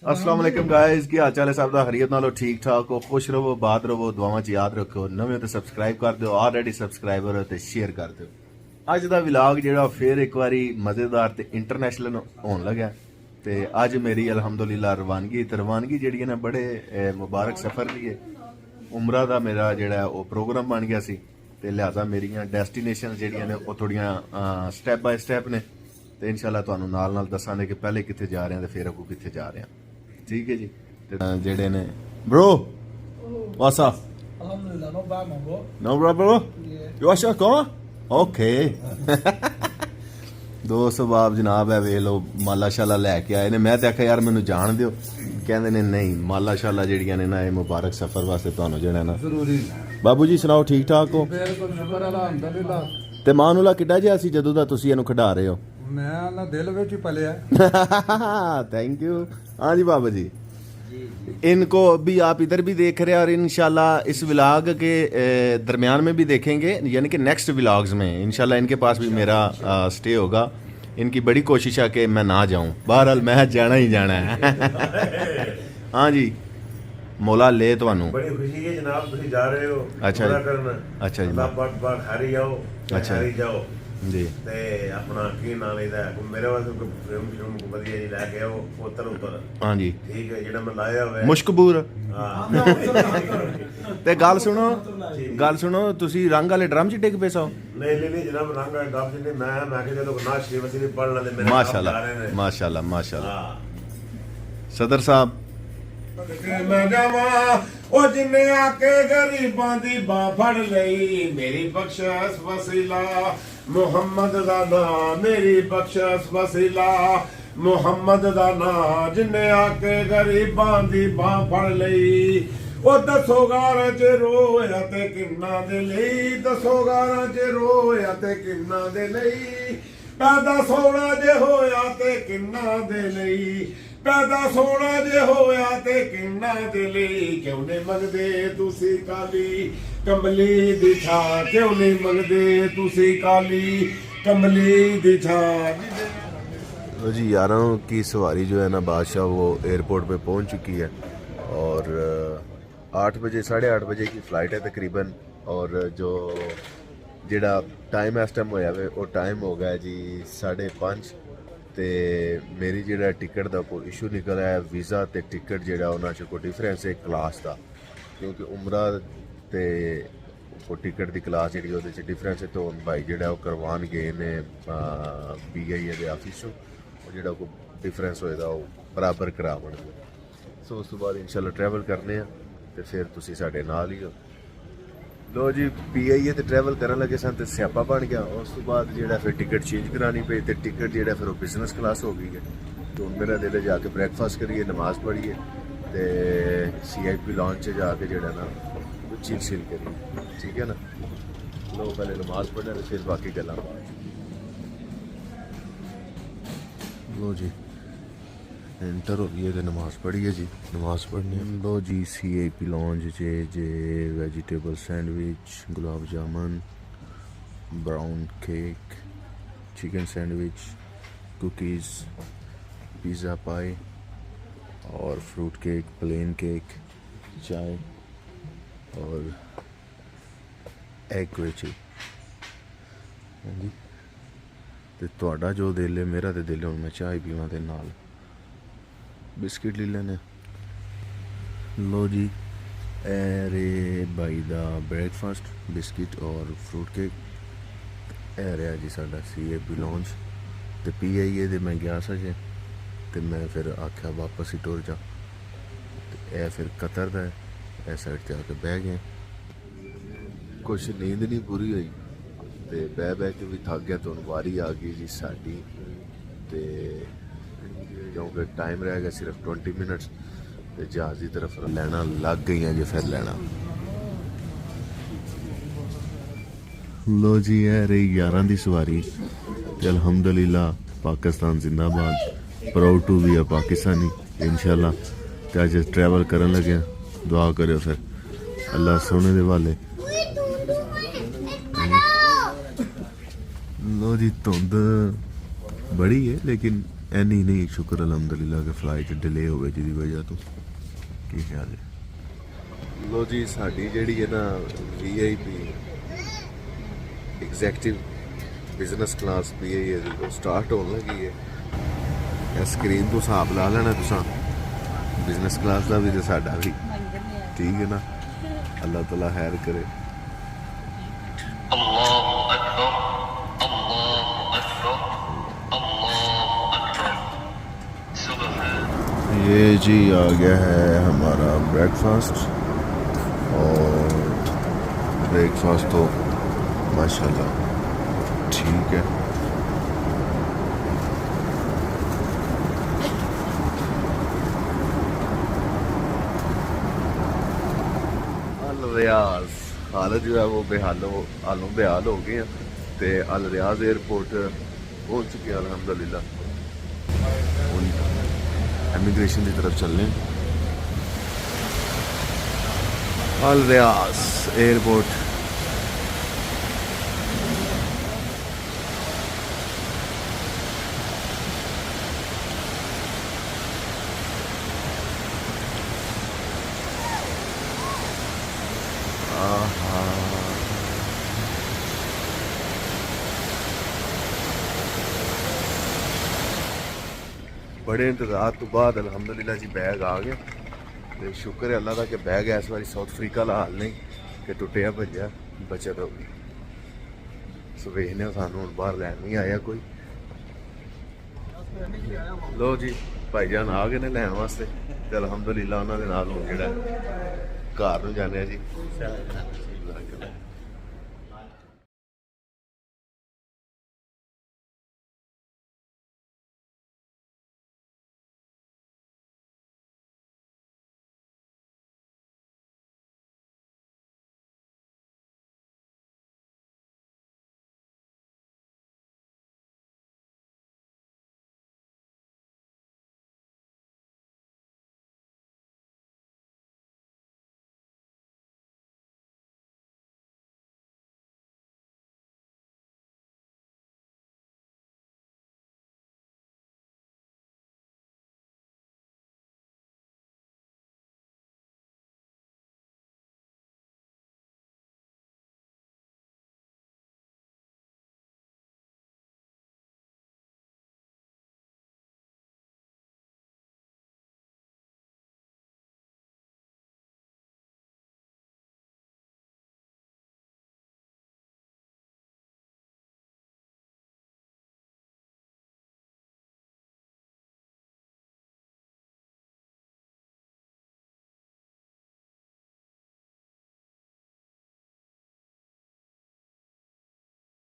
अस्सलाम वालेकुम गाइस, की हाल चाल है सब दा? हरियत नालो ठीक ठाक हो, खुश रहो, बात रहो, दुआवां च याद रखो। नवे तो सबसक्राइब कर दो, ऑलरेडी सबसक्राइबर हो तो शेयर कर दो। अज दा व्लॉग जेड़ा फिर एक बारी मज़ेदार ते इंटरनेशनल होन लगा ते अज मेरी अल्हम्दुलिल्लाह रवानगी ते रवानगी जेड़ी है ना बड़े मुबारक सफ़र दी है। उमरा दा मेरा जेड़ा वो प्रोग्राम बन गया सी ते लिहाजा मेरियां डेस्टिनेशन जेड़ियां ने वो थोड़ियां स्टैप बाय स्टैप ने ते इंशाल्लाह तुहानू नाल नाल दसांगे कि पहले कित्थे जा रहे हैं ते फिर अगू कित्थे जा रहे हैं। ठीक है जी। ते जेड़े ने bro what's up? Alhamdulillah, not bad, man, bro. No bro bro? Yeah. You are sure? Come on? Okay. दोस्त बाब जनाब है वे लो माला शाला लैके आए ने। मैं तो आख्या यार मैनू जान दियो, कहंदे ने नहीं माला शाला जेड़ियां ने ना ये मुबारक सफर वास्ते तुहानू जेड़ा ना जरूरी बाबू जी सुनाओ ठीक ठाक हो? बिल्कुल शुक्र अलहमदुलिल्लाह। ते मानूला किड्डा जिहा सी जदों दा तुसीं इहनू खिडा रहे हो? मैं ना दिल विच ही पलिया। Thank you. हाँ जी बाबा जी, इनको अभी आप इधर भी देख रहे हैं और इंशाल्लाह इस व्लॉग के दरमियान में भी देखेंगे, यानी कि नेक्स्ट व्लॉग्स में इंशाल्लाह इनके पास भी मेरा स्टे होगा। इनकी बड़ी कोशिश है कि मैं ना जाऊं, बहरहाल मैं जाना ही जाना है। हाँ जी मौला ले तुहानू बड़ी खुशी है जनाब, तुम जा रहे हो। अच्छा जी। करना अच्छा जी। अल्लाह पाक पाक हारी जाओ, अच्छा। हारी जाओ जी ते अपना की ना लेदा मेरे वास्ते कोई फिल्म फिल्म को बढ़िया जी लेके आओ उत्तर ऊपर। हाँ जी ठीक है जेड़ा मैं लाया हुआ है। मुश्कबूर हां ते गल सुनो तुसी रंग वाले ड्रम च डिग पे सो? नहीं नहीं जनाब रंग गाब जी मैं के चलो ना श्री वसीली पढ़ लेंदे मेरे माशाल्लाह माशाल्लाह माशाल्लाह। हां सदर साहब मैं जावा ओ जिन्ने आके गरीबां दी बाह फड़ लई, मेरी बख्शिश वसीला मुहम्मद दा नाम, मेरी बख्शिश वसीला मुहम्मद दा नाम। जिन्ने आके गरीबां दी बाह फड़ लई, ओ दसो गारां च रोया ते किन्ना दे लई, दसो गारां च रोया ते किन्ना दे लई, पैदा सोना जे होया ते किन्ना दे लई, पैदा सोना जे होया ते किन्ना दे लई। क्यों नहीं मंगदे तुसी काली कमली दी छा, क्यों नहीं मंगदे तुसी काली कमली दी छा। तो जी 11 की सवारी जो है ना बादशाह वो एयरपोर्ट पे पहुंच चुकी है और 8 बजे 8:30 बजे की फ़्लाइट है तकरीबन। और जो जेड़ा टाइम इस टाइम होया वे वो टाइम हो गया जी 5:30 ते मेरी जेड़ा टिकट का कोई इशू निकल आया, वीज़ा ते टिकट जेड़ा उन्हां च कोई डिफरेंस है क्लास का, क्योंकि उमरा ते कोई टिकट की क्लास जी वो डिफरेंस है। तो हम भाई जेड़ा वो करवान गए ने PIA के ऑफिस और जेड़ा कोई डिफरेंस होएगा वो बराबर करावन। सो उस तो बाद इंशाल्लाह ट्रैवल करने हैं तो फिर तुसी साडे नाल ही हो। लो जी PIA ते ट्रैवल करन लगे सन ते स्यापा बन गया। उस तो बाद जेड़ा फिर टिकट चेंज करानी पई ते टिकट जेड़ा फिर वो बिजनेस क्लास हो गई है। तो हुण मेरा दिल है जाके ब्रेकफास्ट करिए, नमाज पढ़िए ते CIP लॉन्च जाके जेड़ा ना चिल चिल करिए। ठीक है ना, लो पहले नमाज पढ़ने ते फिर बाकी गल्लां बात। लो जी एंटर हो गई है, नमाज पढ़िए जी, नमाज पढ़नी है। लो जी CIP लॉन्च जे vegetable sandwich, gulab jamun, brown cake, chicken sandwich, cookies, pizza pie और फ्रूट केक, प्लेन केक, चाय और एग वेची। हाँ जी ते तुहाडा जो दिल है, मेरा तो दिल है हुण मैं चाय पीवां ते नाल बिस्किट ले लेने। लो जी रे भाई दा ब्रेकफास्ट बिस्किट और फ्रूट केक। ए रहा जी साडा CIP लॉन्च ते PIA दे मैं गया सा जे ते मैं फिर आख्या वापस ही टुर जा ते ए फिर कतर दा है। ए साइड ते आके बह गए, कुछ नींद नहीं पूरी हुई ते बह के भी थक गया। तो वारी आ गई जी साडी ते क्योंकि टाइम रह गया सिर्फ 20 मिनट्स तो जहाज़ की तरफ लैना लग गई हैं जी। फिर लैना लो जी है रही 11 की सवारी ते अल्हम्दुलिल्लाह पाकिस्तान जिंदाबाद, proud to be a Pakistani इंशाल्लाह। ते अज ट्रैवल करन लगे, दुआ करो फिर अल्लाह सोने दे वाले। लो जी धुंध बड़ी है लेकिन ਐਨੀ ਨਹੀਂ ਸ਼ੁਕਰ ਅਲਹਮਦੁਲਿਲਾ ਕਿ ਫਲਾਈਟ ਡਿਲੇ ਹੋਵੇ ਜਿਹਦੀ ਵਜ੍ਹਾ ਤੋਂ ਕੀ ਖਿਆਲ ਹੈ ਲੋ ਜੀ ਸਾਡੀ ਜਿਹੜੀ ਹੈ ਨਾ VIP executive business class PA ਹੈ ਉਹ ਸਟਾਰਟ ਹੋਣ ਲੱਗੀ ਹੈ ਇਹ ਸਕਰੀਨ ਤੋਂ ਹਿਸਾਬ ਲਾ ਲੈਣਾ ਤੁਸੀਂ ਬਿਜ਼ਨਸ ਕਲਾਸ ਦਾ ਵੀ ਤੇ ਸਾਡਾ ਵੀ ਠੀਕ ਹੈ ਨਾ ਅੱਲਾਹ ਤਾਲਾ ਖੈਰ ਕਰੇ الله أكبر الله أكبر الله أكبر سبحان ये जी आ गया है हमारा ब्रेकफास्ट और ब्रेकफास्ट तो माशाल्लाह ठीक है अल रियाज हालत जो है वो हालों बेहाल हो गए हैं तो अल रियाज एयरपोर्ट पहुंच चुके हैं अल्हम्दुलिल्लाह इमिग्रेशन की तरफ चल रहे हैं अल रियाज एयरपोर्ट बड़े इंतजार तो बाद अल्हम्दुलिल्लाह जी बैग आ गया तो शुक्र है अल्लाह का कि बैग इस बारी साउथ अफ्रीका का हाल नहीं कि टुटिया भजया बचत हो गई सो वेखने सानू हुण बाहर लैन नहीं आया कोई लो जी भाईजान आ गए ने लैन वास्ते तो अल्हम्दुलिल्लाह उन्होंने नाल हुण जिहड़ा घर नूं जाने जी